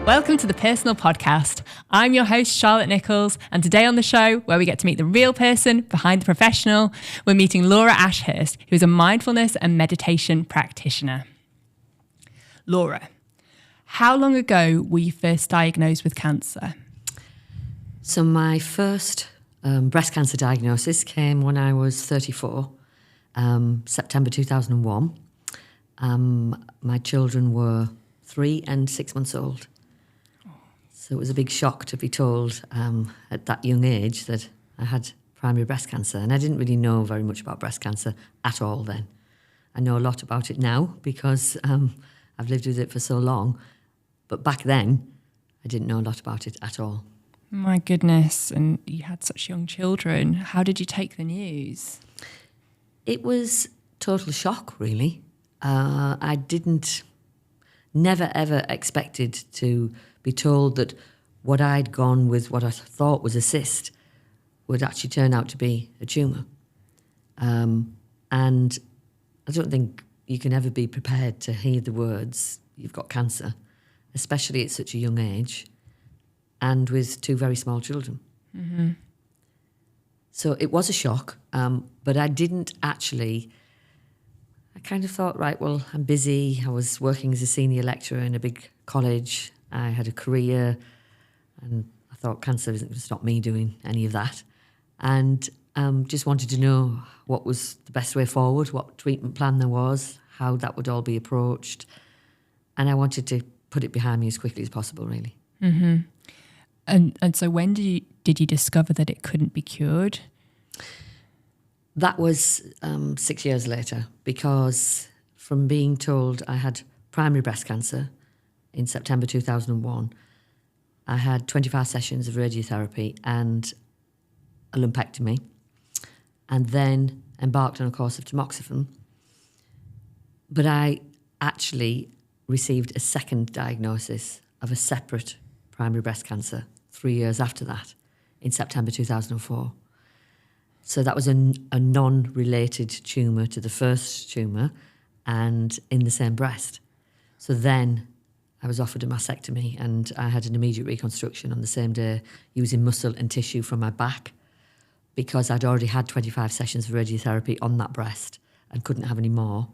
Welcome to the PRsonal podcast. I'm your host, Charlotte Nichols, and today on the show, where we get to meet the real person behind the professional, we're meeting Laura Ashurst, who's a mindfulness and meditation practitioner. Laura, how long ago were you first diagnosed with cancer? So my first breast cancer diagnosis came when I was 34, September 2001. My children were 3 and 6 months old. So it was a big shock to be told at that young age that I had primary breast cancer. And I didn't really know very much about breast cancer at all then. I know a lot about it now because I've lived with it for so long. But back then, I didn't know a lot about it at all. My goodness, and you had such young children. How did you take the news? It was total shock, really. I never ever expected to be told that what I'd gone with, what I thought was a cyst, would actually turn out to be a tumour. And I don't think you can ever be prepared to hear the words, you've got cancer, especially at such a young age, and with 2 very small children. Mm-hmm. So it was a shock, but I didn't actually... I kind of thought, right, well, I'm busy. I was working as a senior lecturer in a big college. I had a career, and I thought cancer isn't going to stop me doing any of that. And just wanted to know what was the best way forward, what treatment plan there was, how that would all be approached. And I wanted to put it behind me as quickly as possible, really. Mm-hmm. And so when did you discover that it couldn't be cured? That was 6 years later, because from being told I had primary breast cancer in September 2001, I had 25 sessions of radiotherapy and a lumpectomy, and then embarked on a course of tamoxifen. But I actually received a second diagnosis of a separate primary breast cancer 3 years after that, in September 2004. So that was a non-related tumour to the first tumour and in the same breast. So then I was offered a mastectomy, and I had an immediate reconstruction on the same day using muscle and tissue from my back, because I'd already had 25 sessions of radiotherapy on that breast and couldn't have any more.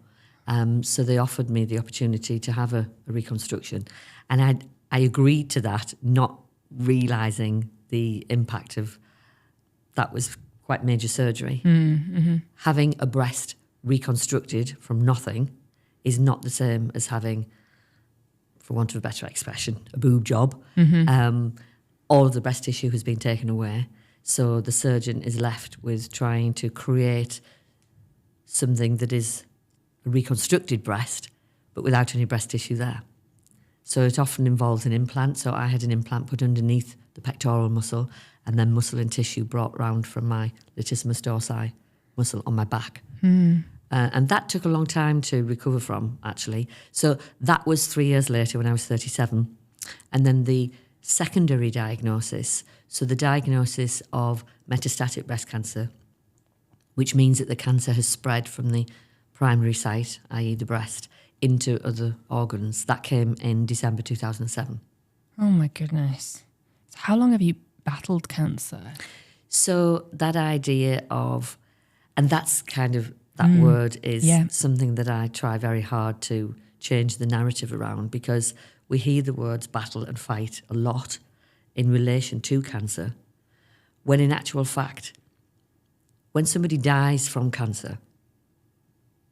So they offered me the opportunity to have a reconstruction. And I agreed to that, not realising the impact of that was quite major surgery. Mm-hmm. Having a breast reconstructed from nothing is not the same as having, for want of a better expression, a boob job. Mm-hmm. All of the breast tissue has been taken away. So the surgeon is left with trying to create something that is a reconstructed breast, but without any breast tissue there. So it often involves an implant. So I had an implant put underneath the pectoral muscle, and then muscle and tissue brought round from my latissimus dorsi muscle on my back. Mm. And that took a long time to recover from, actually. So that was 3 years later when I was 37. And then the secondary diagnosis, so the diagnosis of metastatic breast cancer, which means that the cancer has spread from the primary site, i.e. the breast, into other organs. That came in December 2007. Oh my goodness. So how long have you battled cancer? So that idea of, and that's kind of, that word is something that I try very hard to change the narrative around, because we hear the words battle and fight a lot in relation to cancer, when in actual fact, when somebody dies from cancer,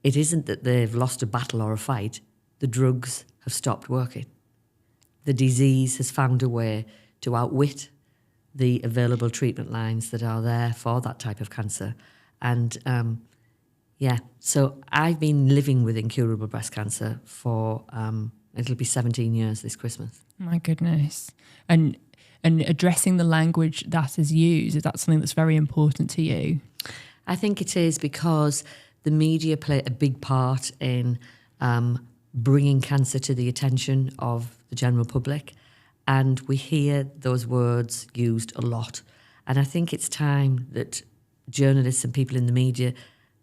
it isn't that they've lost a battle or a fight. The drugs have stopped working. The disease has found a way to outwit the available treatment lines that are there for that type of cancer. And so I've been living with incurable breast cancer for, it'll be 17 years this Christmas. My goodness. And addressing the language that is used, is that something that's very important to you? I think it is, because the media play a big part in bringing cancer to the attention of the general public, and we hear those words used a lot. And I think it's time that journalists and people in the media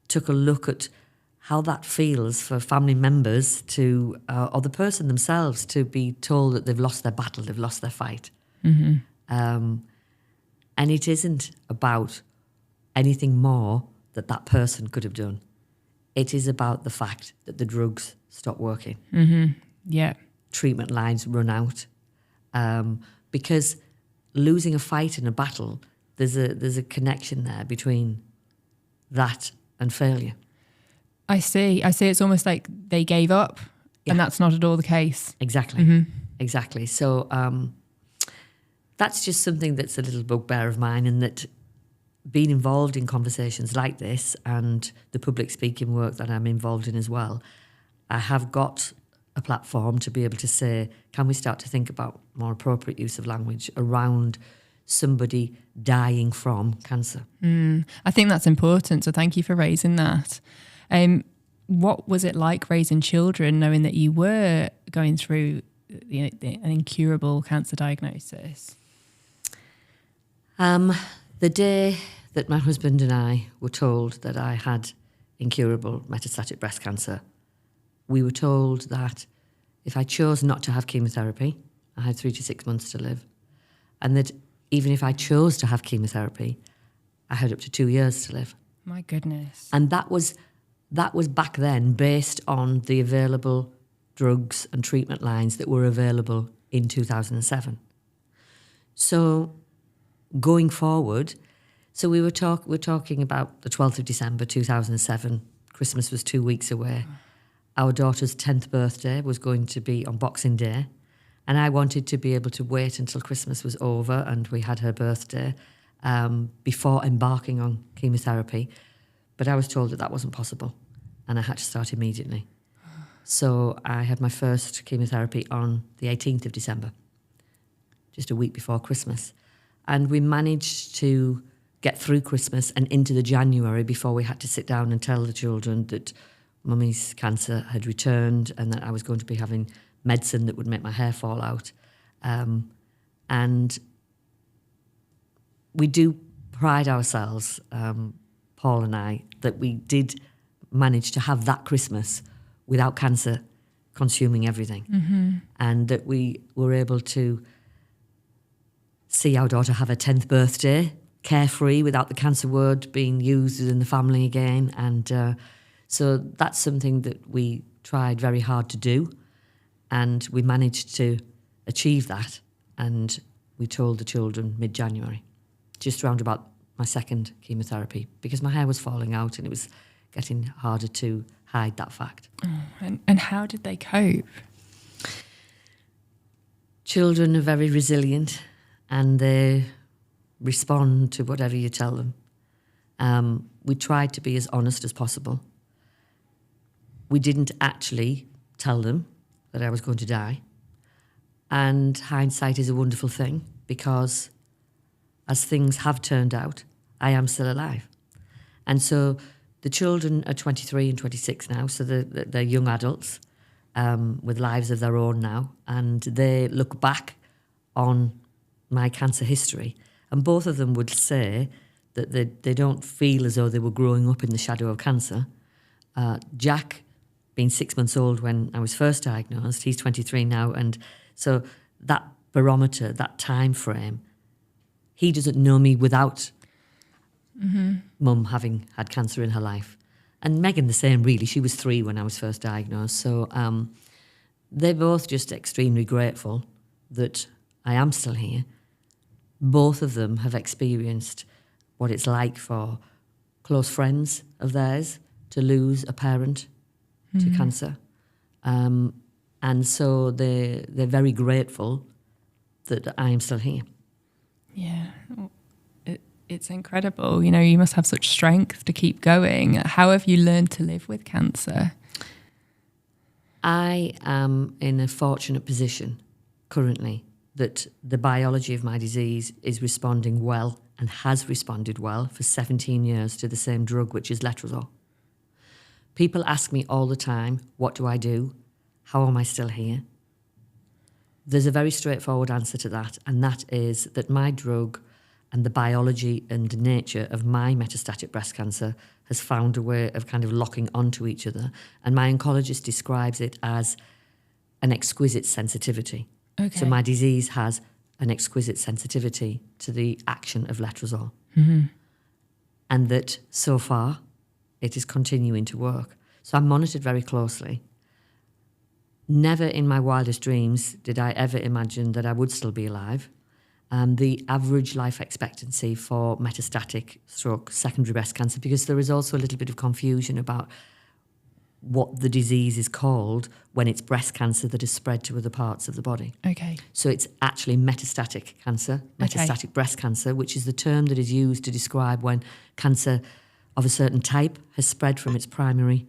took a look at how that feels for family members to, or the person themselves, to be told that they've lost their battle, they've lost their fight. And it isn't about anything more that person could have done. It is about the fact that the drugs stop working. Yeah. Treatment lines run out. Because losing a fight in a battle, there's a connection there between that and failure. I see. It's almost like they gave up, and that's not at all the case. Exactly. Exactly. So that's just something that's a little bugbear of mine, and that being involved in conversations like this and the public speaking work that I'm involved in as well, I have got a platform to be able to say, can we start to think about more appropriate use of language around somebody dying from cancer? I think that's important. So thank you for raising that. What was it like raising children, knowing that you were going through an incurable cancer diagnosis? The day that my husband and I were told that I had incurable metastatic breast cancer, we were told that if I chose not to have chemotherapy, I had 3 to 6 months to live. And that even if I chose to have chemotherapy, I had up to 2 years to live. My goodness. And that was back then based on the available drugs and treatment lines that were available in 2007. So going forward, so we're talking about the 12th of December 2007. Christmas was 2 weeks away. Our daughter's 10th birthday was going to be on Boxing Day, and I wanted to be able to wait until Christmas was over and we had her birthday before embarking on chemotherapy. But I was told that wasn't possible, and I had to start immediately. So I had my first chemotherapy on the 18th of December, just a week before Christmas. And we managed to get through Christmas and into the January before we had to sit down and tell the children that Mummy's cancer had returned and that I was going to be having medicine that would make my hair fall out. And we do pride ourselves, Paul and I, that we did manage to have that Christmas without cancer consuming everything. And that we were able to see our daughter have her 10th birthday, carefree, without the cancer word being used in the family again. And so that's something that we tried very hard to do. And we managed to achieve that. And we told the children mid-January, just round about my second chemotherapy, because my hair was falling out and it was getting harder to hide that fact. And how did they cope? Children are very resilient and they respond to whatever you tell them. We tried to be as honest as possible. We didn't actually tell them that I was going to die. And hindsight is a wonderful thing, because as things have turned out, I am still alive. And so the children are 23 and 26 now, so they're young adults with lives of their own now, and they look back on my cancer history, and both of them would say that they don't feel as though they were growing up in the shadow of cancer. Jack, being 6 months old when I was first diagnosed, he's 23 now, and so that barometer, that time frame, he doesn't know me without Mum having had cancer in her life. And Megan the same, really. She was 3 when I was first diagnosed. So they're both just extremely grateful that I am still here. Both of them have experienced what it's like for close friends of theirs to lose a parent to cancer. And so they're very grateful that I am still here. Yeah, it's incredible. You know, you must have such strength to keep going. How have you learned to live with cancer? I am in a fortunate position currently that the biology of my disease is responding well and has responded well for 17 years to the same drug, which is letrozole. People ask me all the time, what do I do? How am I still here? There's a very straightforward answer to that, and that is that my drug and the biology and nature of my metastatic breast cancer has found a way of kind of locking onto each other. And my oncologist describes it as an exquisite sensitivity. Okay. So my disease has an exquisite sensitivity to the action of letrozole. And that so far it is continuing to work. So I'm monitored very closely. Never in my wildest dreams did I ever imagine that I would still be alive. The average life expectancy for metastatic stroke secondary breast cancer, because there is also a little bit of confusion about what the disease is called when it's breast cancer that is spread to other parts of the body. Okay. So it's actually metastatic cancer, metastatic breast cancer, which is the term that is used to describe when cancer of a certain type has spread from its primary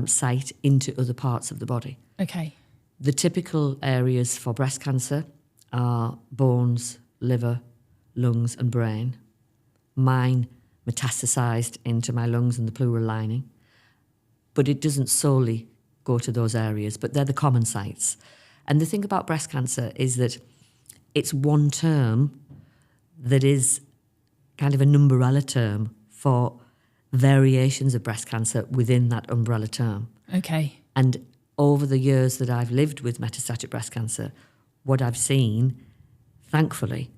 site into other parts of the body. Okay. The typical areas for breast cancer are bones, liver, lungs and brain. Mine metastasized into my lungs and the pleural lining. But it doesn't solely go to those areas, but they're the common sites. And the thing about breast cancer is that it's one term that is kind of an umbrella term for variations of breast cancer within that umbrella term. Okay. And over the years that I've lived with metastatic breast cancer, what I've seen, thankfully,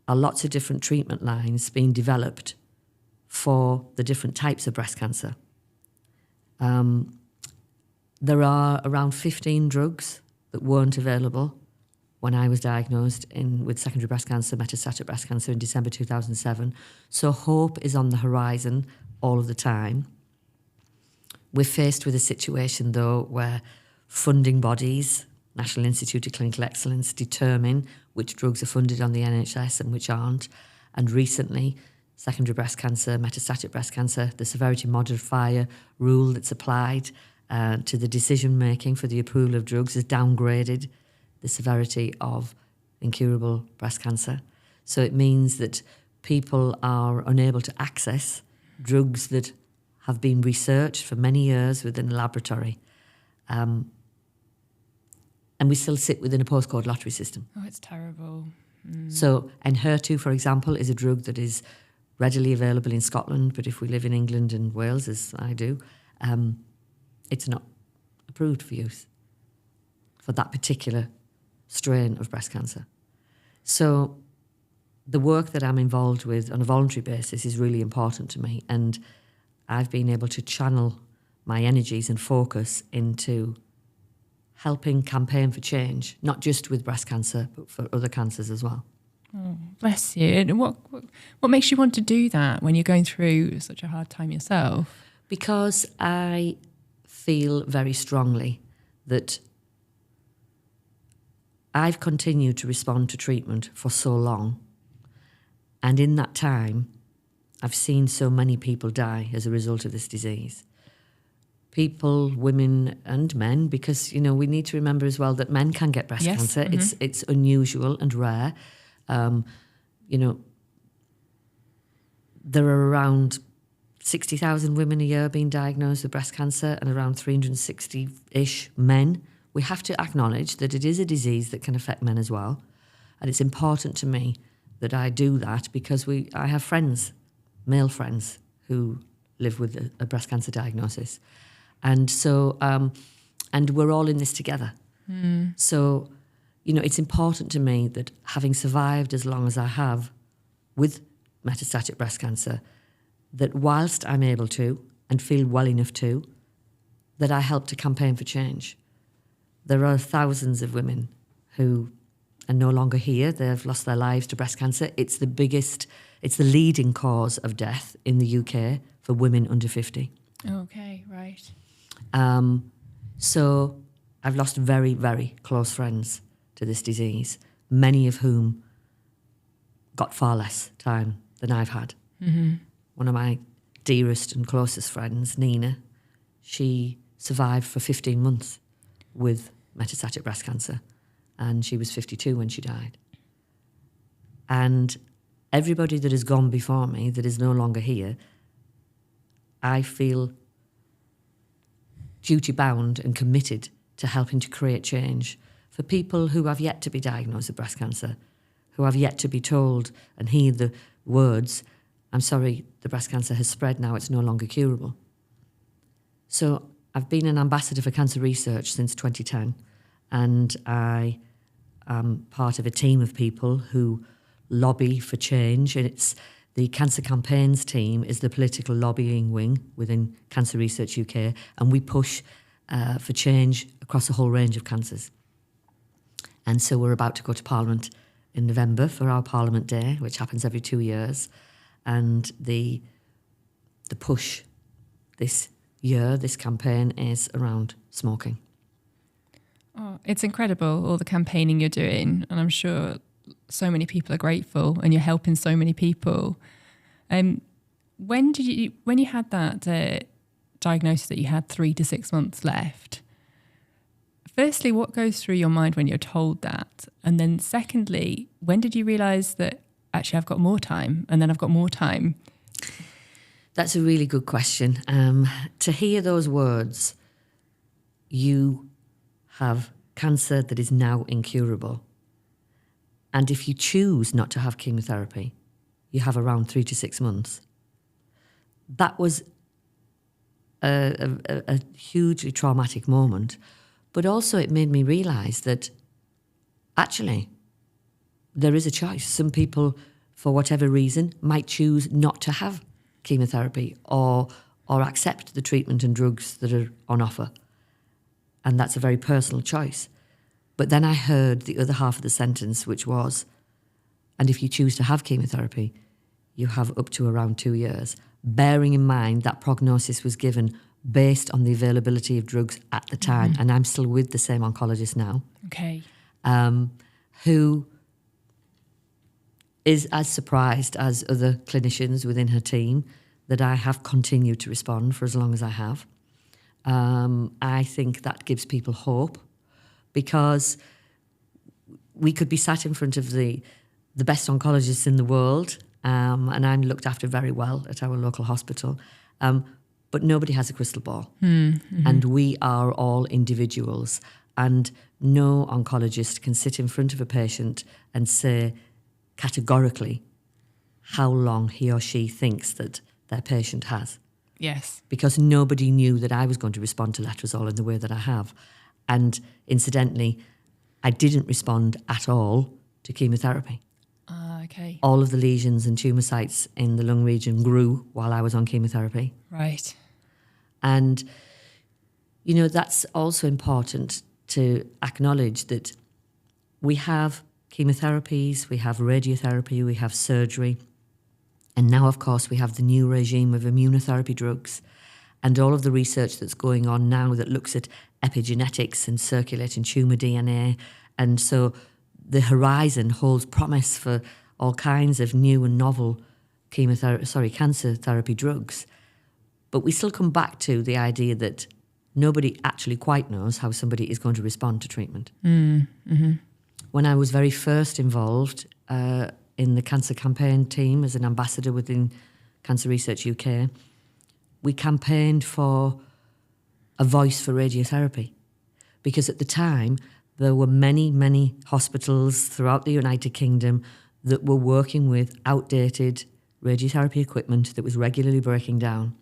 are lots of different treatment lines being developed for the different types of breast cancer. There are around 15 drugs that weren't available when I was diagnosed with secondary breast cancer, metastatic breast cancer in December 2007. So hope is on the horizon all of the time. We're faced with a situation, though, where funding bodies, National Institute of Clinical Excellence, determine which drugs are funded on the NHS and which aren't. And recently, secondary breast cancer, metastatic breast cancer, the severity modifier rule that's applied to the decision-making for the approval of drugs has downgraded the severity of incurable breast cancer. So it means that people are unable to access drugs that have been researched for many years within a laboratory. And we still sit within a postcode lottery system. Oh, it's terrible. So Enhertu, for example, is a drug that is readily available in Scotland, but if we live in England and Wales, as I do, it's not approved for use for that particular strain of breast cancer. So the work that I'm involved with on a voluntary basis is really important to me, and I've been able to channel my energies and focus into helping campaign for change, not just with breast cancer, but for other cancers as well. Oh, bless you. And what makes you want to do that when you're going through such a hard time yourself? Because I feel very strongly that I've continued to respond to treatment for so long. And in that time, I've seen so many people die as a result of this disease. People, women and men, because, you know, we need to remember as well that men can get breast cancer. Mm-hmm. It's unusual and rare. You know, there are around 60,000 women a year being diagnosed with breast cancer and around 360-ish men. We have to acknowledge that it is a disease that can affect men as well. And it's important to me that I do that because I have friends, male friends, who live with a breast cancer diagnosis. And so, and we're all in this together. So, you know, it's important to me that having survived as long as I have with metastatic breast cancer, that whilst I'm able to and feel well enough to, that I help to campaign for change. There are thousands of women who are no longer here. They've lost their lives to breast cancer. It's the leading cause of death in the UK for women under 50. Okay, right. So I've lost very, very close friends to this disease, many of whom got far less time than I've had. Mm-hmm. One of my dearest and closest friends, Nina, she survived for 15 months with metastatic breast cancer, and she was 52 when she died. And everybody that has gone before me that is no longer here, I feel duty-bound and committed to helping to create change for people who have yet to be diagnosed with breast cancer, who have yet to be told and hear the words, I'm sorry, the breast cancer has spread now, it's no longer curable. So I've been an ambassador for cancer research since 2010, and I am part of a team of people who lobby for change, and it's the Cancer Campaigns team is the political lobbying wing within Cancer Research UK, and we push for change across a whole range of cancers. And so we're about to go to Parliament in November for our Parliament Day, which happens every 2 years. And the push this year, this campaign, is around smoking. Oh, it's incredible, all the campaigning you're doing. And I'm sure so many people are grateful and you're helping so many people. When you had that diagnosis that you had 3 to 6 months left, firstly, what goes through your mind when you're told that? And then secondly, when did you realise that actually I've got more time and then I've got more time? That's a really good question. To hear those words, you have cancer that is now incurable. And if you choose not to have chemotherapy, you have around 3 to 6 months. That was a hugely traumatic moment. But also it made me realise that actually there is a choice. Some people, for whatever reason, might choose not to have chemotherapy or accept the treatment and drugs that are on offer. And that's a very personal choice. But then I heard the other half of the sentence, which was, and if you choose to have chemotherapy, you have up to around 2 years, bearing in mind that prognosis was given based on the availability of drugs at the time. And I'm still with the same oncologist now. Okay. Who is as surprised as other clinicians within her team that I have continued to respond for as long as I have. I think that gives people hope, because we could be sat in front of the best oncologists in the world, and I'm looked after very well at our local hospital, but nobody has a crystal ball. Mm-hmm. And we are all individuals, and no oncologist can sit in front of a patient and say categorically how long he or she thinks that their patient has. Yes. Because nobody knew that I was going to respond to letrozole in the way that I have. And incidentally, I didn't respond at all to chemotherapy. Okay. All of the lesions and tumour sites in the lung region grew while I was on chemotherapy. Right. And, you know, that's also important to acknowledge that we have chemotherapies, we have radiotherapy, we have surgery. And now, of course, we have the new regime of immunotherapy drugs and all of the research that's going on now that looks at epigenetics and circulating tumour DNA. And so the horizon holds promise for all kinds of new and novel cancer therapy drugs. But we still come back to the idea that nobody actually quite knows how somebody is going to respond to treatment. Mm-hmm. When I was very first involved in the Cancer Campaign team as an ambassador within Cancer Research UK, we campaigned for a voice for radiotherapy, because at the time there were many, many hospitals throughout the United Kingdom that were working with outdated radiotherapy equipment that was regularly breaking down.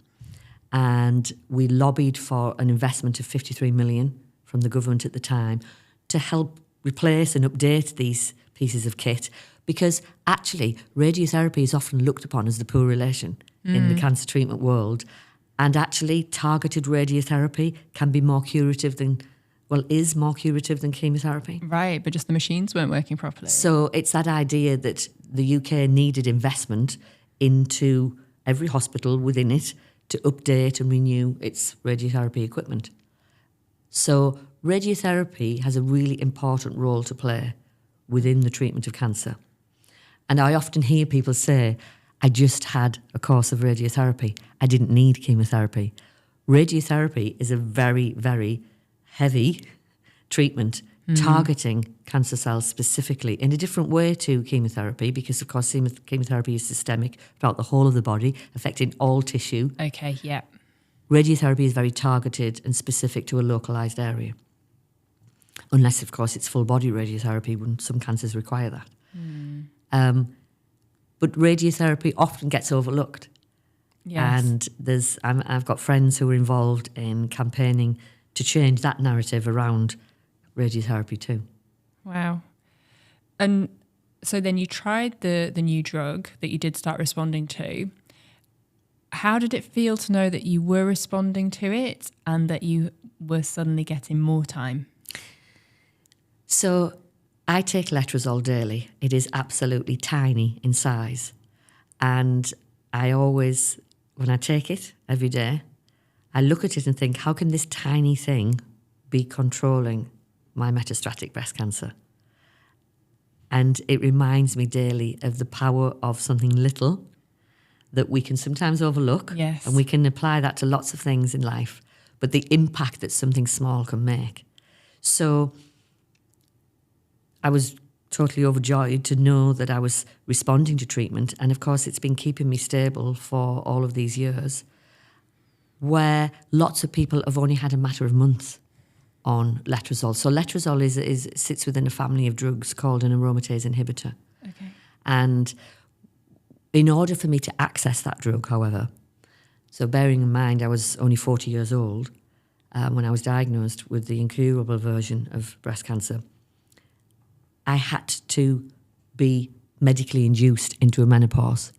And we lobbied for an investment of 53 million from the government at the time to help replace and update these pieces of kit, because actually radiotherapy is often looked upon as the poor relation in the cancer treatment world. And actually targeted radiotherapy can be more curative than, is more curative than chemotherapy. Right, but just the machines weren't working properly. So it's that idea that the UK needed investment into every hospital within it to update and renew its radiotherapy equipment. So radiotherapy has a really important role to play within the treatment of cancer. And I often hear people say, I just had a course of radiotherapy. I didn't need chemotherapy. Radiotherapy is a very, very heavy treatment targeting cancer cells specifically in a different way to chemotherapy, because, of course, chemotherapy is systemic throughout the whole of the body, affecting all tissue. Okay, yeah. Radiotherapy is very targeted and specific to a localised area. Unless, of course, it's full-body radiotherapy, when some cancers require that. But radiotherapy often gets overlooked. Yes. And I've got friends who are involved in campaigning to change that narrative around radiotherapy too. Wow. And so then you tried the new drug that you did start responding to. How did it feel to know that you were responding to it and that you were suddenly getting more time? So I take letrozole daily. It is absolutely tiny in size. And I always, when I take it every day, I look at it and think, how can this tiny thing be controlling my metastatic breast cancer? And it reminds me daily of the power of something little that we can sometimes overlook. Yes. And we can apply that to lots of things in life, but the impact that something small can make. So I was totally overjoyed to know that I was responding to treatment. And of course, it's been keeping me stable for all of these years, where lots of people have only had a matter of months on letrozole. So letrozole sits within a family of drugs called an aromatase inhibitor. Okay. And in order for me to access that drug, however, so bearing in mind I was only 40 years old when I was diagnosed with the incurable version of breast cancer, I had to be medically induced into a menopause.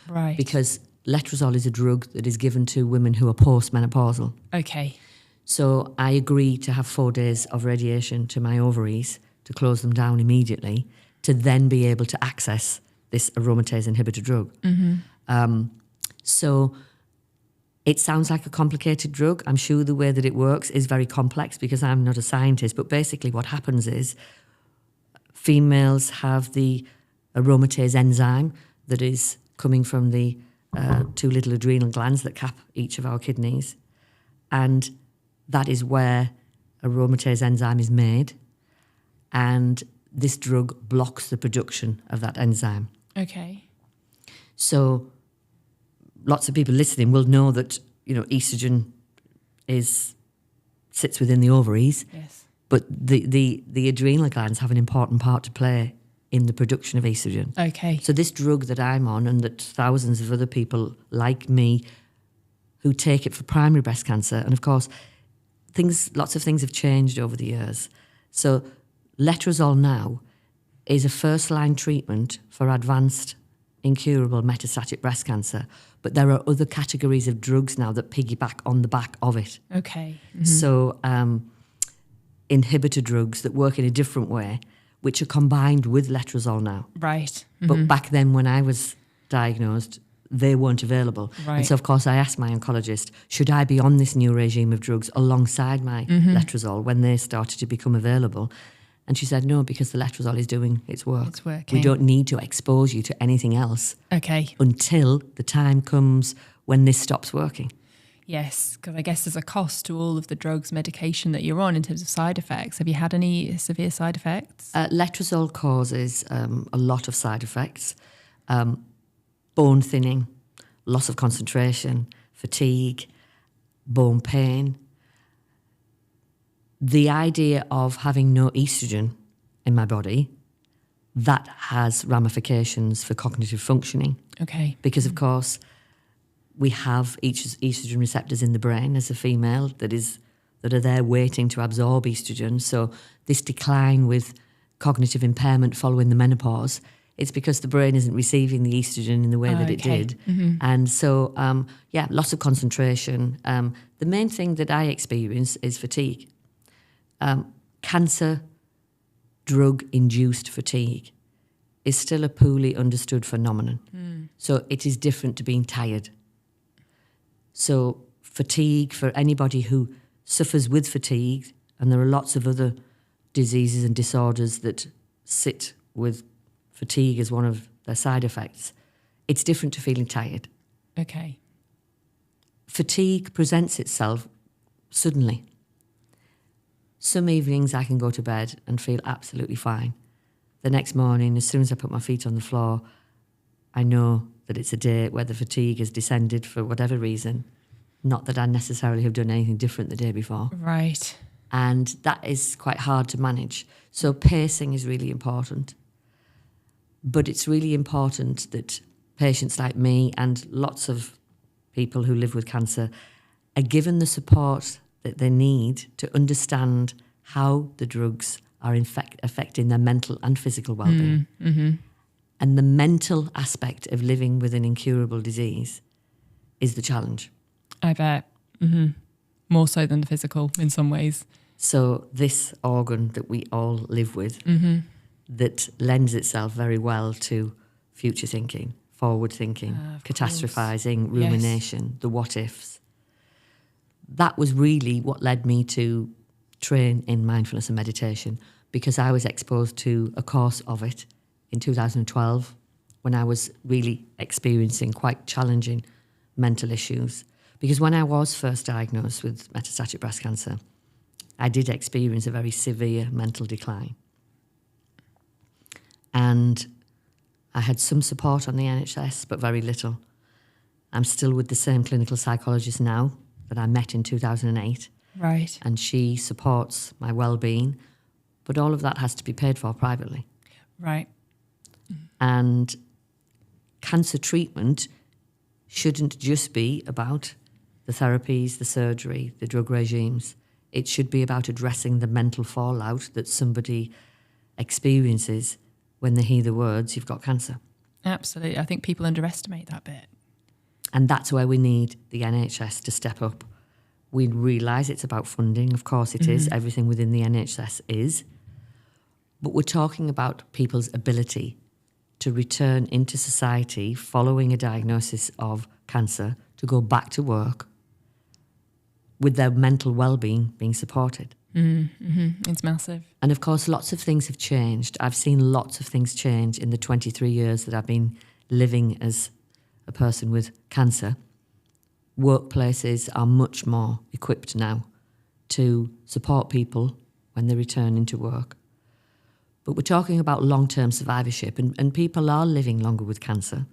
Right. Because letrozole is a drug that is given to women who are postmenopausal. Okay. So I agreed to have 4 days of radiation to my ovaries to close them down immediately to then be able to access this aromatase inhibitor drug. Mm-hmm. So it sounds like a complicated drug. I'm sure the way that it works is very complex because I'm not a scientist. But basically what happens is females have the aromatase enzyme that is coming from the 2 little adrenal glands that cap each of our kidneys. And that is where aromatase enzyme is made. And this drug blocks the production of that enzyme. Okay. So lots of people listening will know that, estrogen sits within the ovaries. Yes. But the adrenal glands have an important part to play in the production of estrogen. Okay. So this drug that I'm on, and that thousands of other people like me who take it for primary breast cancer, and of course, lots of things have changed over the years. So letrozole now is a first-line treatment for advanced incurable metastatic breast cancer, but there are other categories of drugs now that piggyback on the back of it. Okay. Mm-hmm. So inhibitor drugs that work in a different way, which are combined with letrozole now. Right. Mm-hmm. But back then when I was diagnosed, they weren't available. Right. And so, of course, I asked my oncologist, should I be on this new regime of drugs alongside my letrozole when they started to become available? And she said, no, because the letrozole is doing its work. It's working. We don't need to expose you to anything else Okay. until the time comes when this stops working. Yes, because I guess there's a cost to all of the drugs, medication that you're on in terms of side effects. Have you had any severe side effects? Letrozole causes a lot of side effects. Bone thinning, loss of concentration, fatigue, bone pain. The idea of having no estrogen in my body, that has ramifications for cognitive functioning. Okay. Because, of course, we have estrogen receptors in the brain as a female that are there waiting to absorb estrogen. So this decline with cognitive impairment following the menopause, it's because the brain isn't receiving the estrogen in the way that it did. Mm-hmm. And so, loss of concentration. The main thing that I experience is fatigue. Cancer drug-induced fatigue is still a poorly understood phenomenon. So it is different to being tired. So fatigue, for anybody who suffers with fatigue, and there are lots of other diseases and disorders that sit with fatigue as one of their side effects, it's different to feeling tired. Okay. Fatigue presents itself suddenly. Some evenings I can go to bed and feel absolutely fine. The next morning, as soon as I put my feet on the floor, I know that it's a day where the fatigue has descended for whatever reason. Not that I necessarily have done anything different the day before. Right. And that is quite hard to manage. So pacing is really important. But it's really important that patients like me and lots of people who live with cancer are given the support that they need to understand how the drugs are in fact affecting their mental and physical well-being. And the mental aspect of living with an incurable disease is the challenge. I bet. More so than the physical in some ways. So this organ that we all live with that lends itself very well to future thinking, forward thinking, catastrophizing, rumination, the what ifs. That was really what led me to train in mindfulness and meditation, because I was exposed to a course of it in 2012 when I was really experiencing quite challenging mental issues. Because when I was first diagnosed with metastatic breast cancer, I did experience a very severe mental decline. And I had some support on the NHS, but very little. I'm still with the same clinical psychologist now that I met in 2008. Right. And she supports my well-being, but all of that has to be paid for privately. Right. And cancer treatment shouldn't just be about the therapies, the surgery, the drug regimes. It should be about addressing the mental fallout that somebody experiences when they hear the words, you've got cancer. Absolutely. I think people underestimate that bit. And that's where we need the NHS to step up. We realise it's about funding. Of course it is. Everything within the NHS is. But we're talking about people's ability to return into society following a diagnosis of cancer, to go back to work with their mental well-being being supported. It's massive. And of course, lots of things have changed. I've seen lots of things change in the 23 years that I've been living as a person with cancer. Workplaces are much more equipped now to support people when they return into work. But we're talking about long-term survivorship, and people are living longer with cancer.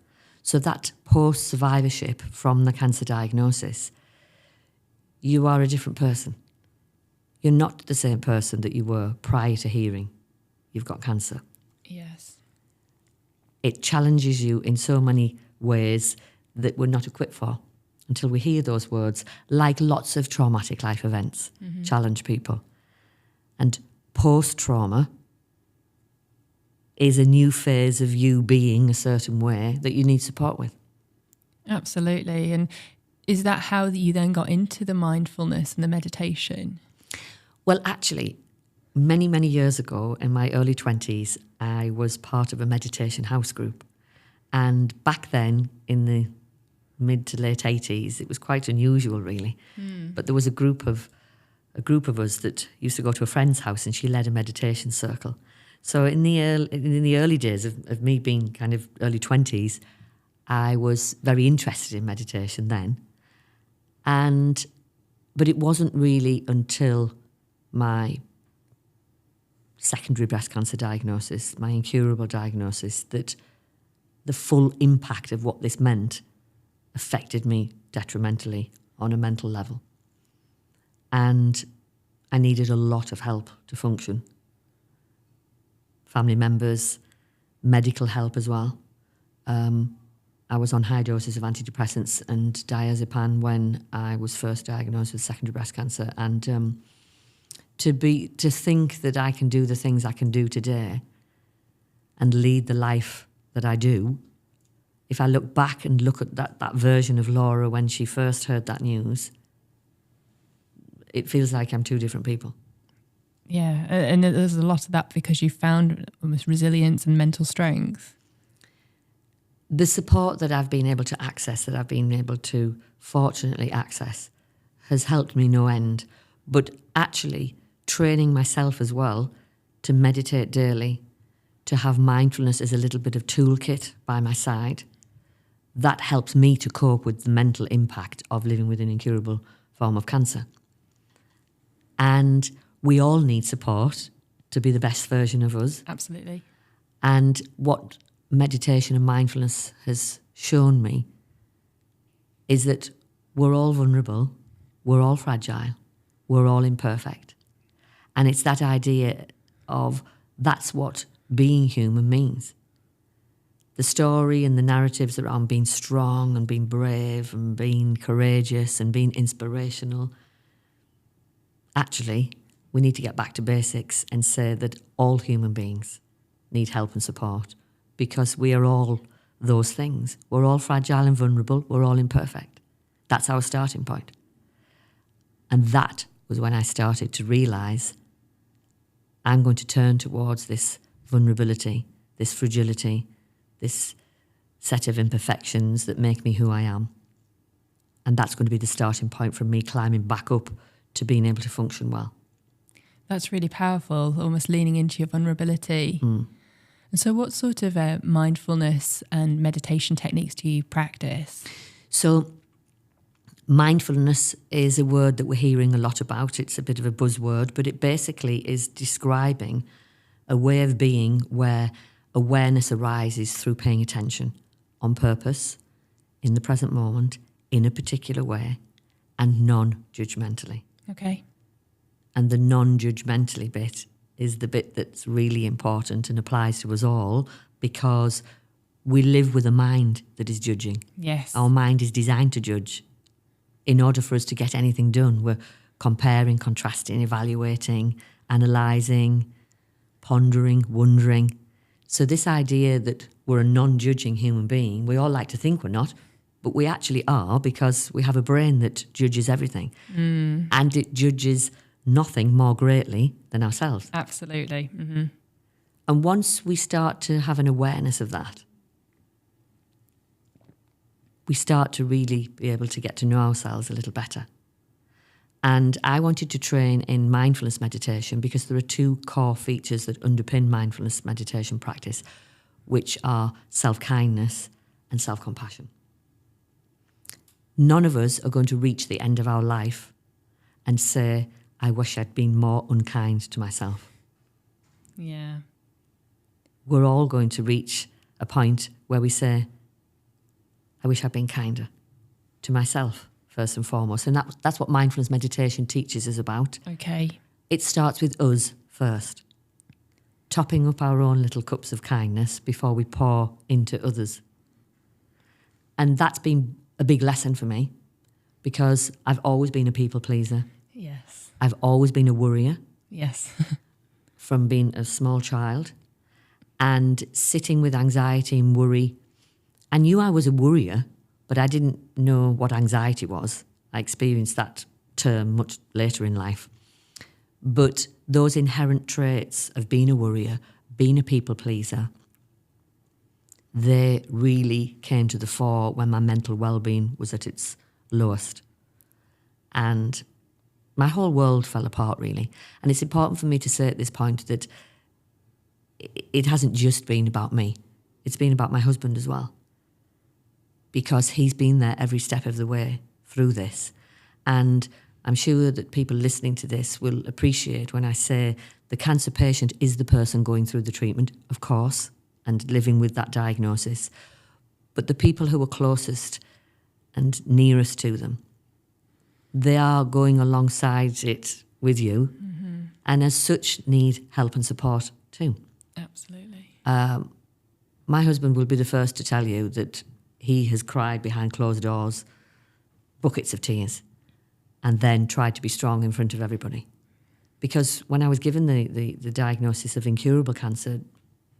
So that post-survivorship from the cancer diagnosis, you are a different person. You're not the same person that you were prior to hearing you've got cancer. Yes. It challenges you in so many ways that we're not equipped for until we hear those words, like lots of traumatic life events challenge people. And post-trauma is a new phase of you being a certain way that you need support with. Absolutely. And is that how you then got into the mindfulness and the meditation? Well, actually, many, many years ago, in my early 20s, I was part of a meditation house group. And back then, in the mid to late 80s, it was quite unusual, really. But there was a group of us that used to go to a friend's house, and she led a meditation circle. So in the early days of me being kind of early 20s, I was very interested in meditation then. But it wasn't really until my secondary breast cancer diagnosis, my incurable diagnosis, that the full impact of what this meant affected me detrimentally on a mental level. And I needed a lot of help to function. Family members, medical help as well. I was on high doses of antidepressants and diazepam when I was first diagnosed with secondary breast cancer. And to think that I can do the things I can do today and lead the life that I do, if I look back and look at that version of Laura when she first heard that news, it feels like I'm two different people. Yeah, and there's a lot of that because you found almost resilience and mental strength. The support that I've been able to access, that I've been able to fortunately access, has helped me no end. But actually training myself as well to meditate daily, to have mindfulness as a little bit of toolkit by my side, that helps me to cope with the mental impact of living with an incurable form of cancer. And we all need support to be the best version of us. Absolutely. And what meditation and mindfulness has shown me is that we're all vulnerable, we're all fragile, we're all imperfect. And it's that idea of that's what being human means. the story and the narratives around being strong and being brave and being courageous and being inspirational. Actually, we need to get back to basics and say that all human beings need help and support, because we are all those things. We're all fragile and vulnerable. We're all imperfect. That's our starting point. And that was when I started to realise I'm going to turn towards this vulnerability, this fragility, this set of imperfections that make me who I am. And that's going to be the starting point for me climbing back up to being able to function well. That's really powerful, almost leaning into your vulnerability. And so what sort of mindfulness and meditation techniques do you practice? So mindfulness is a word that we're hearing a lot about. It's a bit of a buzzword, but it basically is describing a way of being where awareness arises through paying attention on purpose, in the present moment, in a particular way, and non-judgmentally. Okay. And the non-judgmentally bit is the bit that's really important and applies to us all, because we live with a mind that is judging. Yes. Our mind is designed to judge. In order for us to get anything done, we're comparing, contrasting, evaluating, analysing, pondering, wondering. So this idea that we're a non-judging human being, we all like to think we're not, but we actually are, because we have a brain that judges everything. And it judges nothing more greatly than ourselves. Absolutely. And once we start to have an awareness of that, we start to really be able to get to know ourselves a little better. And I wanted to train in mindfulness meditation because there are two core features that underpin mindfulness meditation practice, which are self-kindness and self-compassion. None of us are going to reach the end of our life and say, I wish I'd been more unkind to myself. Yeah. We're all going to reach a point where we say, I wish I'd been kinder to myself, first and foremost. And that's what mindfulness meditation teaches us about. Okay. It starts with us first, topping up our own little cups of kindness before we pour into others. And that's been a big lesson for me, because I've always been a people pleaser. Yes. I've always been a worrier. Yes. From being a small child, and sitting with anxiety and worry. I knew I was a worrier, but I didn't know what anxiety was. I experienced that term much later in life. But those inherent traits of being a worrier, being a people pleaser, they really came to the fore when my mental well-being was at its lowest. And my whole world fell apart, really. And it's important for me to say at this point that it hasn't just been about me. It's been about my husband as well, because he's been there every step of the way through this. And I'm sure that people listening to this will appreciate when I say the cancer patient is the person going through the treatment, of course, and living with that diagnosis. But the people who are closest and nearest to them, they are going alongside it with you, and as such need help and support too. Absolutely. My husband will be the first to tell you that he has cried behind closed doors, buckets of tears, and then tried to be strong in front of everybody. Because when I was given the diagnosis of incurable cancer,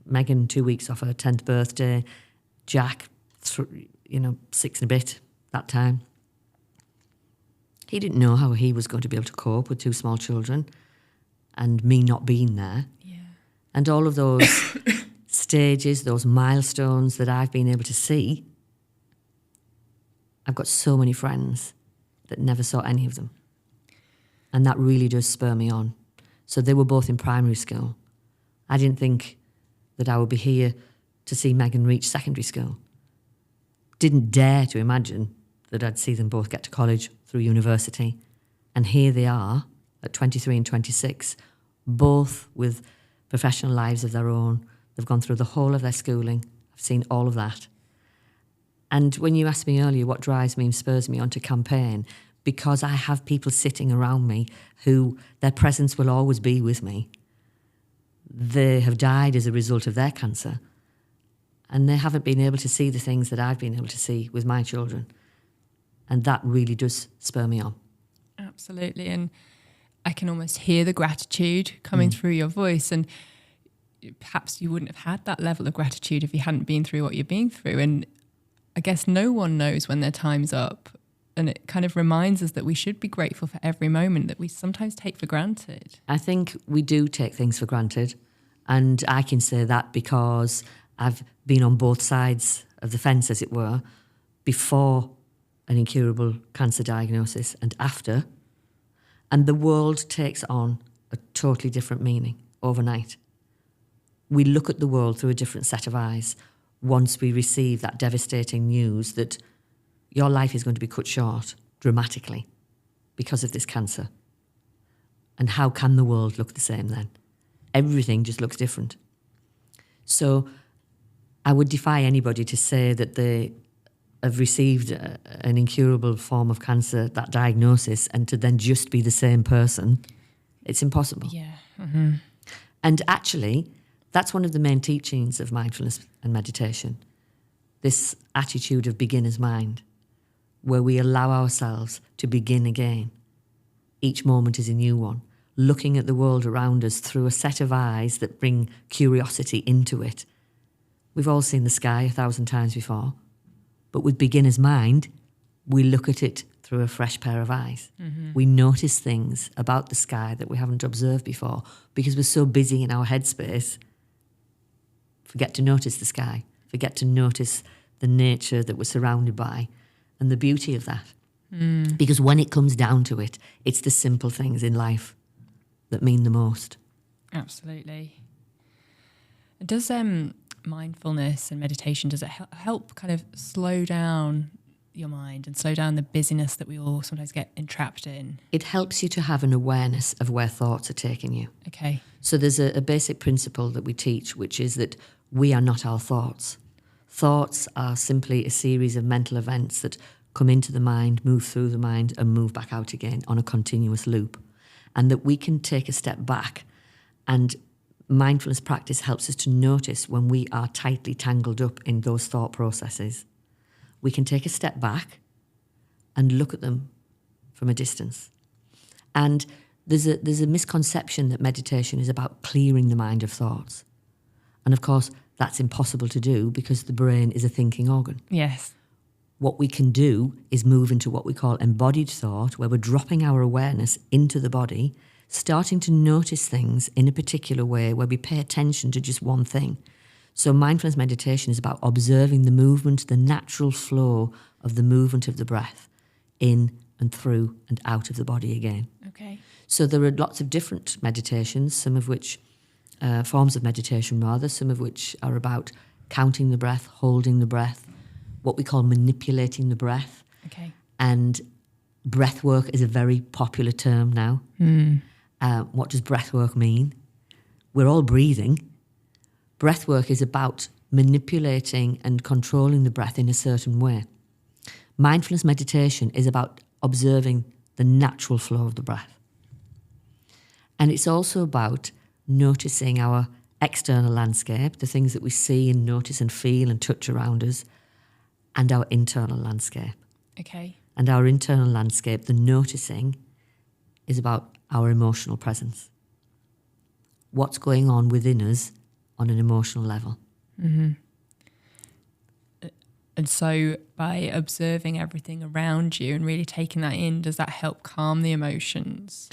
Megan 2 weeks off her 10th birthday, Jack 6 and a bit that time, he didn't know how he was going to be able to cope with two small children and me not being there. Yeah. And all of those stages, those milestones that I've been able to see, I've got so many friends that never saw any of them. And that really does spur me on. So they were both in primary school. I didn't think that I would be here to see Megan reach secondary school. Didn't dare to imagine that I'd see them both get to college, through university. And here they are at 23 and 26, both with professional lives of their own. They've gone through the whole of their schooling. I've seen all of that. And when you asked me earlier what drives me and spurs me on to campaign, because I have people sitting around me who their presence will always be with me. They have died as a result of their cancer. and they haven't been able to see the things that I've been able to see with my children. And that really does spur me on. Absolutely. And I can almost hear the gratitude coming through your voice. And perhaps you wouldn't have had that level of gratitude if you hadn't been through what you're being through. And I guess no one knows when their time's up. And it kind of reminds us that we should be grateful for every moment that we sometimes take for granted. I think we do take things for granted. And I can say that because I've been on both sides of the fence, as it were, before an incurable cancer diagnosis and after. And the world takes on a totally different meaning overnight. We look at the world through a different set of eyes once we receive that devastating news that your life is going to be cut short dramatically because of this cancer. And how can the world look the same then? Everything just looks different. So I would defy anybody to say that they have received an incurable form of cancer, that diagnosis, and to then just be the same person. It's impossible. Yeah. Mm-hmm. And actually, that's one of the main teachings of mindfulness and meditation, this attitude of beginner's mind, where we allow ourselves to begin again. Each moment is a new one, looking at the world around us through a set of eyes that bring curiosity into it. We've all seen the sky 1,000 times before, but with beginner's mind, we look at it through a fresh pair of eyes. Mm-hmm. We notice things about the sky that we haven't observed before because we're so busy in our headspace. Forget to notice the sky, forget to notice the nature that we're surrounded by and the beauty of that. Because when it comes down to it, it's the simple things in life that mean the most. Absolutely. Does mindfulness and meditation, does it help kind of slow down your mind and slow down the busyness that we all sometimes get entrapped in? It helps you to have an awareness of where thoughts are taking you. Okay. So there's a basic principle that we teach, which is that we are not our thoughts. Thoughts are simply a series of mental events that come into the mind, move through the mind, and move back out again on a continuous loop. And that we can take a step back, and mindfulness practice helps us to notice when we are tightly tangled up in those thought processes. We can take a step back and look at them from a distance. And there's a misconception that meditation is about clearing the mind of thoughts. And of course, that's impossible to do because the brain is a thinking organ. Yes. What we can do is move into what we call embodied thought, where we're dropping our awareness into the body, starting to notice things in a particular way where we pay attention to just one thing. So mindfulness meditation is about observing the movement, the natural flow of the movement of the breath in and through and out of the body again. Okay. So there are lots of different meditations, some of which, forms of meditation rather, some of which are about counting the breath, holding the breath, what we call manipulating the breath. Okay. And breath work is a very popular term now. What does breath work mean? We're all breathing. Breath work is about manipulating and controlling the breath in a certain way. Mindfulness meditation is about observing the natural flow of the breath. And it's also about noticing our external landscape, the things that we see and notice and feel and touch around us, and our internal landscape. Okay. And our internal landscape, the noticing, is about our emotional presence. What's going on within us on an emotional level. Mm-hmm. And so by observing everything around you and really taking that in, does that help calm the emotions?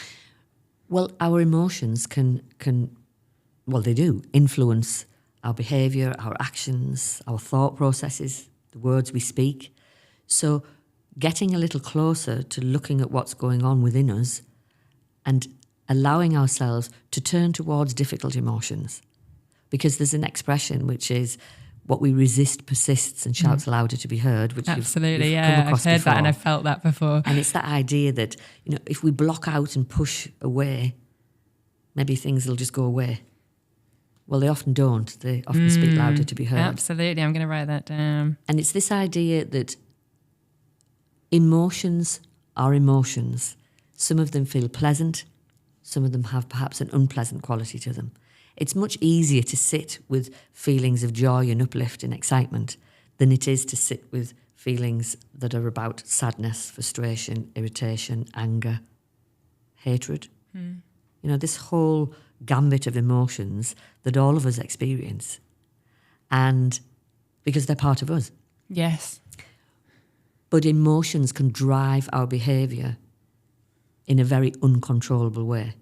Well, our emotions can they do influence our behaviour, our actions, our thought processes, the words we speak. So getting a little closer to looking at what's going on within us and allowing ourselves to turn towards difficult emotions. Because there's an expression which is, what we resist persists and shouts louder to be heard, which absolutely, you've come across I've heard before. that and I've felt that before. And it's that idea that, if we block out and push away, maybe things will just go away. Well, they often don't. They often speak louder to be heard. Absolutely, I'm going to write that down. And it's this idea that emotions are emotions. Some of them feel pleasant. Some of them have perhaps an unpleasant quality to them. It's much easier to sit with feelings of joy and uplift and excitement than it is to sit with feelings that are about sadness, frustration, irritation, anger, hatred. You know, this whole gambit of emotions that all of us experience, and because they're part of us. Yes. But emotions can drive our behaviour in a very uncontrollable way.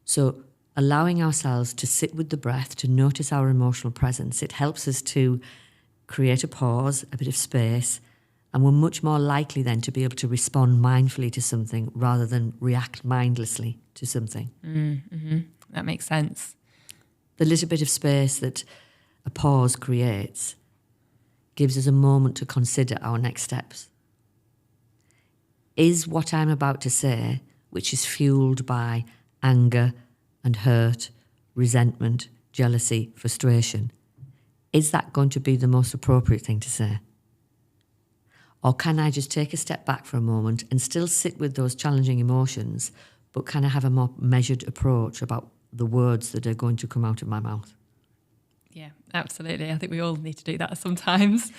So allowing ourselves to sit with the breath, to notice our emotional presence, it helps us to create a pause, a bit of space, and we're much more likely then to be able to respond mindfully to something rather than react mindlessly to something. That makes sense. The little bit of space that a pause creates gives us a moment to consider our next steps. Is what I'm about to say, which is fueled by anger and hurt, resentment, jealousy, frustration, is that going to be the most appropriate thing to say? Or can I just take a step back for a moment and still sit with those challenging emotions, but kind of have a more measured approach about the words that are going to come out of my mouth? Yeah, absolutely. I think we all need to do that sometimes.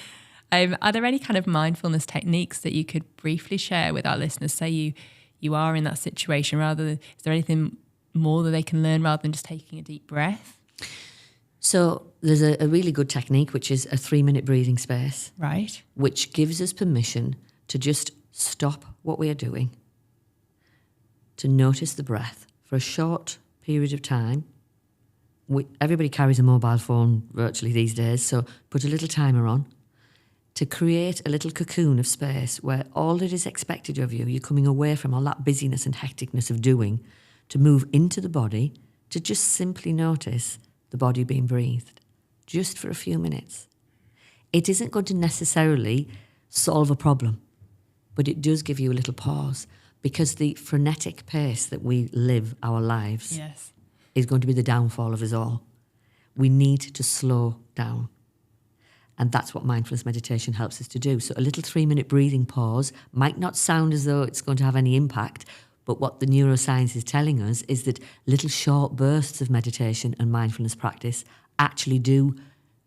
Are there any kind of mindfulness techniques that you could briefly share with our listeners? Say you are in that situation, is there anything more that they can learn rather than just taking a deep breath? So there's a really good technique, which is a 3-minute breathing space. Right. Which gives us permission to just stop what we are doing, to notice the breath for a short period of time. Everybody carries a mobile phone virtually these days, so put a little timer on to create a little cocoon of space where all that is expected of you, you're coming away from all that busyness and hecticness of doing, to move into the body, to just simply notice the body being breathed, just for a few minutes. It isn't going to necessarily solve a problem, but it does give you a little pause, because the frenetic pace that we live our lives is going to be the downfall of us all. We need to slow down. And that's what mindfulness meditation helps us to do. So a little 3-minute breathing pause might not sound as though it's going to have any impact, but what the neuroscience is telling us is that little short bursts of meditation and mindfulness practice actually do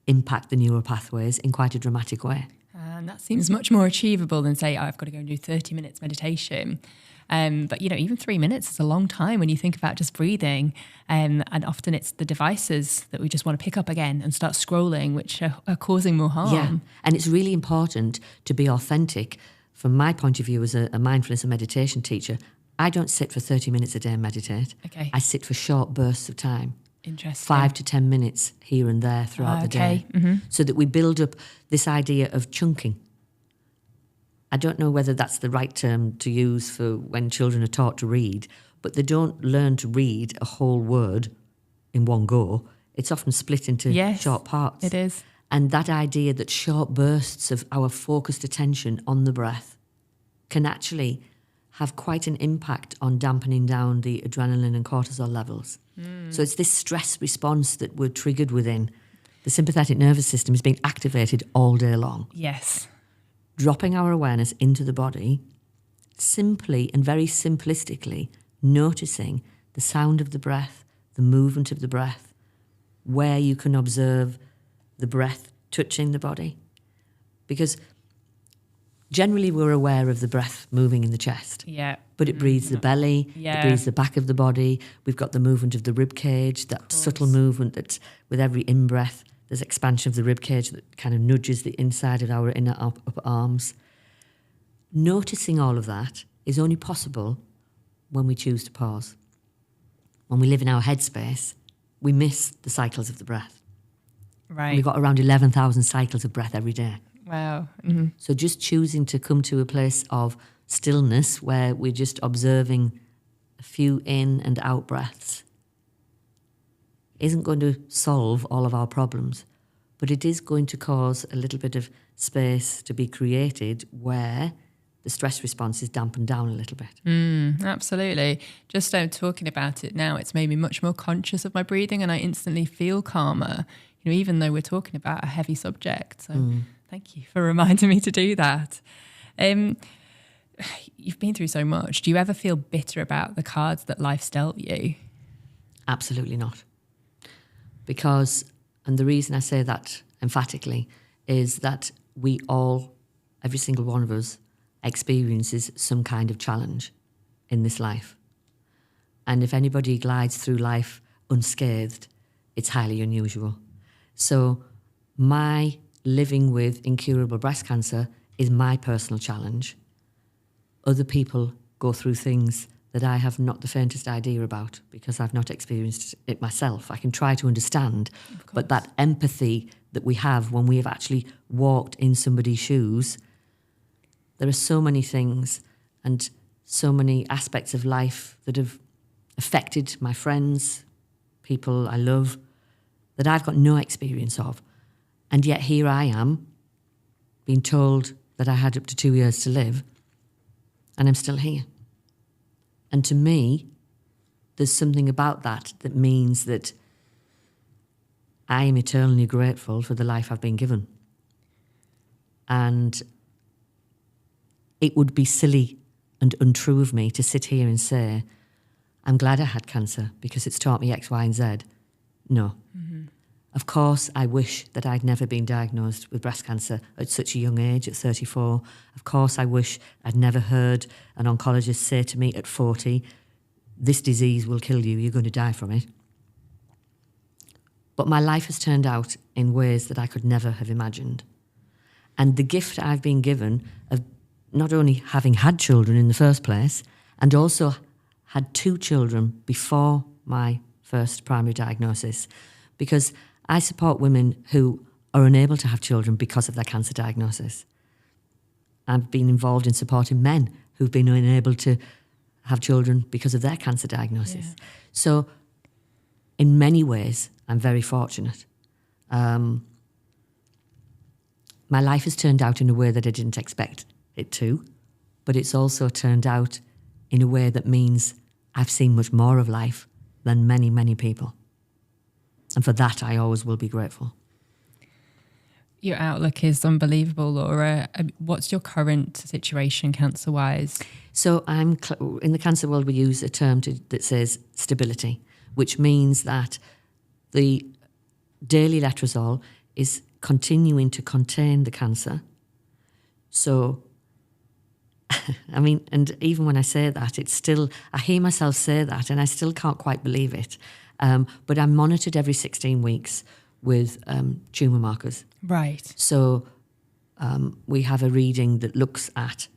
impact the neural pathways in quite a dramatic way. And that seems much more achievable than say, I've got to go and do 30 minutes meditation. But, even 3 minutes is a long time when you think about just breathing. And often it's the devices that we just want to pick up again and start scrolling, which are causing more harm. Yeah, and it's really important to be authentic. From my point of view as a mindfulness and meditation teacher, I don't sit for 30 minutes a day and meditate. Okay. I sit for short bursts of time. Interesting. 5 to 10 minutes here and there throughout the day. Mm-hmm. So that we build up this idea of chunking. I don't know whether that's the right term to use for when children are taught to read, but they don't learn to read a whole word in one go. It's often split into short parts. It is. And that idea that short bursts of our focused attention on the breath can actually have quite an impact on dampening down the adrenaline and cortisol levels. So it's this stress response that we're triggered within. The sympathetic nervous system is being activated all day long. Yes. Dropping our awareness into the body, simply and very simplistically noticing the sound of the breath, the movement of the breath, where you can observe the breath touching the body. Because generally we're aware of the breath moving in the chest. Yeah. But it breathes the belly, Yeah. it breathes the back of the body. We've got the movement of the rib cage, that subtle movement that with every in-breath, there's expansion of the rib cage that kind of nudges the inside of our inner upper arms. Noticing all of that is only possible when we choose to pause. When we live in our headspace, we miss the cycles of the breath. Right. We've got around 11,000 cycles of breath every day. Wow. Mm-hmm. So just choosing to come to a place of stillness where we're just observing a few in and out breaths isn't going to solve all of our problems, but it is going to cause a little bit of space to be created where the stress response is dampened down a little bit. Absolutely. Just talking about it now, it's made me much more conscious of my breathing and I instantly feel calmer, even though we're talking about a heavy subject. So thank you for reminding me to do that. You've been through so much. Do you ever feel bitter about the cards that life's dealt you? Absolutely not. because, and the reason I say that emphatically is that we all, every single one of us, experiences some kind of challenge in this life. And if anybody glides through life unscathed, it's highly unusual. So my living with incurable breast cancer is my personal challenge. Other people go through things that I have not the faintest idea about because I've not experienced it myself. I can try to understand, but that empathy that we have when we have actually walked in somebody's shoes, there are so many things and so many aspects of life that have affected my friends, people I love, that I've got no experience of. And yet here I am, being told that I had up to 2 years to live, and I'm still here. And to me, there's something about that that means that I am eternally grateful for the life I've been given. And it would be silly and untrue of me to sit here and say, I'm glad I had cancer because it's taught me X, Y, and Z. No. Mm-hmm. Of course, I wish that I'd never been diagnosed with breast cancer at such a young age, at 34. Of course, I wish I'd never heard an oncologist say to me at 40, this disease will kill you, you're going to die from it. But my life has turned out in ways that I could never have imagined. And the gift I've been given of not only having had children in the first place, and also had 2 children before my first primary diagnosis, because I support women who are unable to have children because of their cancer diagnosis. I've been involved in supporting men who've been unable to have children because of their cancer diagnosis. Yeah. So in many ways, I'm very fortunate. My life has turned out in a way that I didn't expect it to, but it's also turned out in a way that means I've seen much more of life than many, many people. And for that, I always will be grateful. Your outlook is unbelievable, Laura. What's your current situation cancer-wise? So in the cancer world, we use a term that says stability, which means that the daily letrozole is continuing to contain the cancer. So, I mean, and even when I say that, it's still, I hear myself say that and I still can't quite believe it. But I'm monitored every 16 weeks with tumour markers. Right. So we have a reading that looks at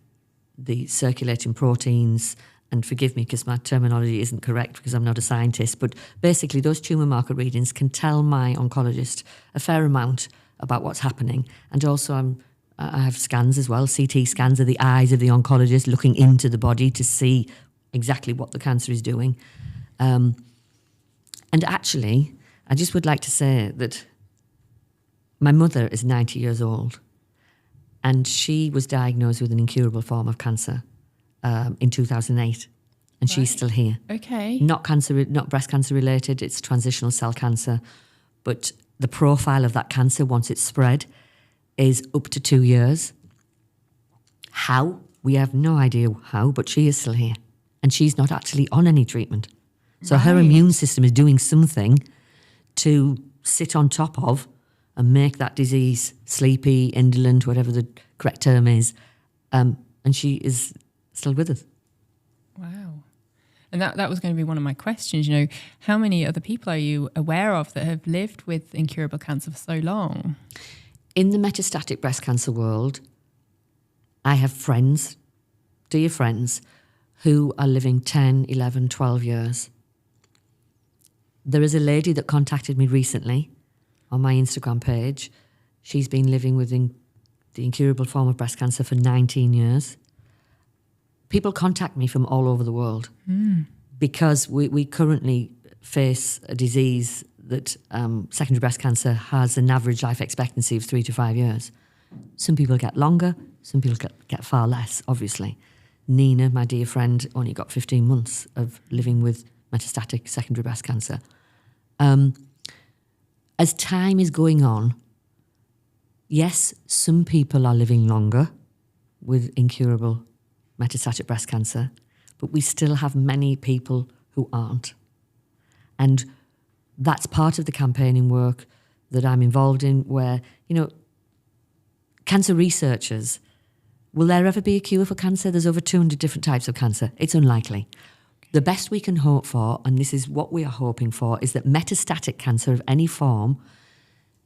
the circulating proteins, and forgive me because my terminology isn't correct because I'm not a scientist, but basically those tumour marker readings can tell my oncologist a fair amount about what's happening. And also I have scans as well. CT scans are the eyes of the oncologist looking into the body to see exactly what the cancer is doing. And actually, I just would like to say that my mother is 90 years old and she was diagnosed with an incurable form of cancer in 2008 and she's still here. Okay. Not breast cancer related, it's transitional cell cancer, but the profile of that cancer once it's spread is up to 2 years. How? We have no idea how, but she is still here and she's not actually on any treatment. So her immune system is doing something to sit on top of and make that disease sleepy, indolent, whatever the correct term is. And she is still with us. Wow. And that was going to be one of my questions. You know, how many other people are you aware of that have lived with incurable cancer for so long? In the metastatic breast cancer world, I have friends, dear friends, who are living 10, 11, 12 years. There is a lady that contacted me recently on my Instagram page. She's been living with the incurable form of breast cancer for 19 years. People contact me from all over the world because we currently face a disease that secondary breast cancer has an average life expectancy of 3 to 5 years. Some people get longer, some people get far less, obviously. Nina, my dear friend, only got 15 months of living with metastatic secondary breast cancer. As time is going on, yes, some people are living longer with incurable metastatic breast cancer, but we still have many people who aren't. And that's part of the campaigning work that I'm involved in, where, cancer researchers, will there ever be a cure for cancer? There's over 200 different types of cancer. It's unlikely. The best we can hope for, and this is what we are hoping for, is that metastatic cancer of any form,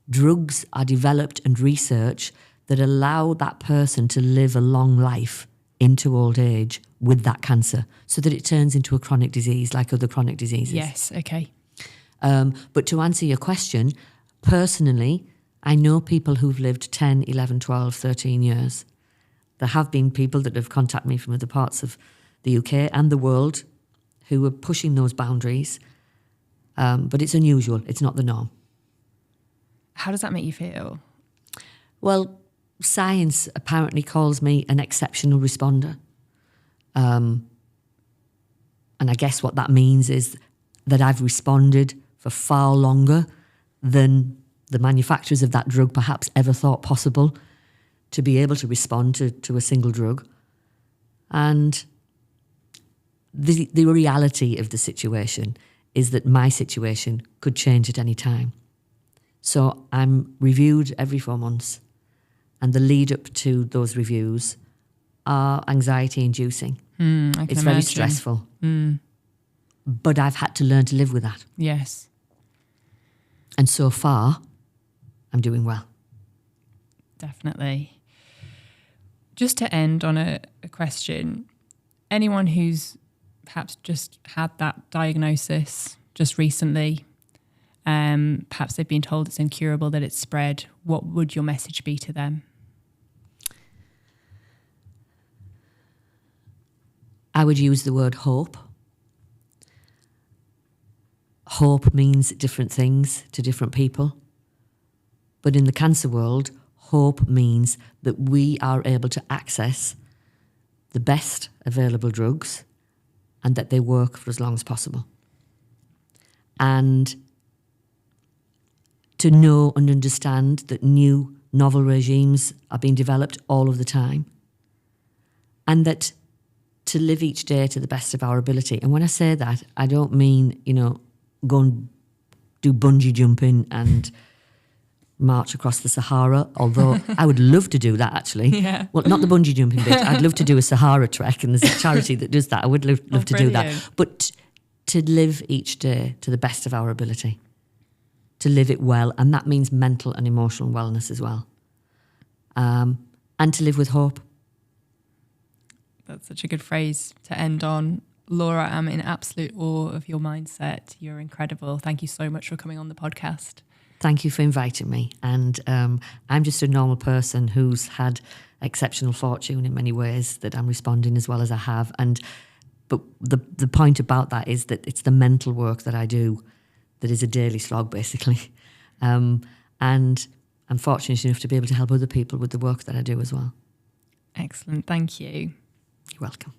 drugs are developed and researched that allow that person to live a long life into old age with that cancer, so that it turns into a chronic disease like other chronic diseases. Yes, okay. But to answer your question, personally, I know people who've lived 10, 11, 12, 13 years. There have been people that have contacted me from other parts of the UK and the world who are pushing those boundaries. But it's unusual. It's not the norm. How does that make you feel? Well, science apparently calls me an exceptional responder. And I guess what that means is that I've responded for far longer than the manufacturers of that drug perhaps ever thought possible to be able to respond to a single drug. And the reality of the situation is that my situation could change at any time. So I'm reviewed every 4 months, and the lead up to those reviews are anxiety inducing. It's very stressful. But I've had to learn to live with that. Yes. And so far, I'm doing well. Definitely. Just to end on a question, anyone who's perhaps just had that diagnosis just recently, perhaps they've been told it's incurable, that it's spread, what would your message be to them? I would use the word hope. Hope means different things to different people. But in the cancer world, hope means that we are able to access the best available drugs and that they work for as long as possible. And to know and understand that new novel regimes are being developed all of the time. And that to live each day to the best of our ability. And when I say that, I don't mean, go and do bungee jumping and march across the Sahara, although I would love to do that, actually. Yeah. Well, not the bungee jumping bit. I'd love to do a Sahara trek, and there's a charity that does that. I would love to do that. But to live each day to the best of our ability, to live it well, and that means mental and emotional wellness as well. And to live with hope. That's such a good phrase to end on. Laura, I'm in absolute awe of your mindset. You're incredible. Thank you so much for coming on the podcast. Thank you for inviting me. And I'm just a normal person who's had exceptional fortune in many ways, that I'm responding as well as I have. But the point about that is that it's the mental work that I do that is a daily slog, basically. And I'm fortunate enough to be able to help other people with the work that I do as well. Excellent. Thank you. You're welcome.